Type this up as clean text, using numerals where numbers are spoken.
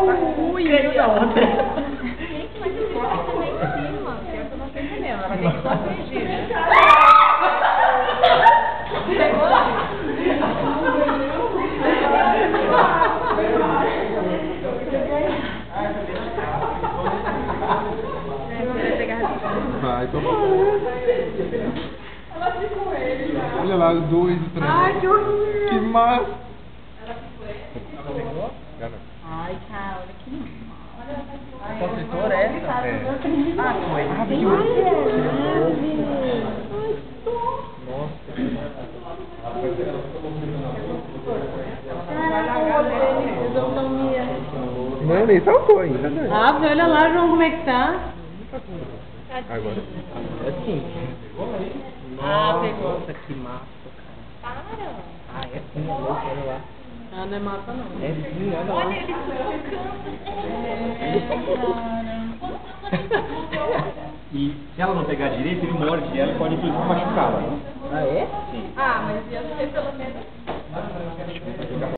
Ui, da outra. gente, mas o corpo tá lá em cima. Eu não tô entendendo. Ela tem que só fingir, né? Vai, tomara. Olha lá, os dois, o trem. Ai, que horrível. Que massa. Ai, cara, olha que mal. Construtora é essa? Ah, foi. Ah, Tem que mais Não, nem saltou ainda, né? Ah, olha lá, João, como é que tá? Agora. É assim. Ah, pegou. Nossa, que massa, cara. Para. Ah, é sim, é louco, olha lá. Ah, não é massa, não. É sim, olha lá. Olha, ele E se ela não pegar direito, ele morde ela e pode inclusive machucá-la. Ah, é? Sim. Ah, mas ia ser pelo menos...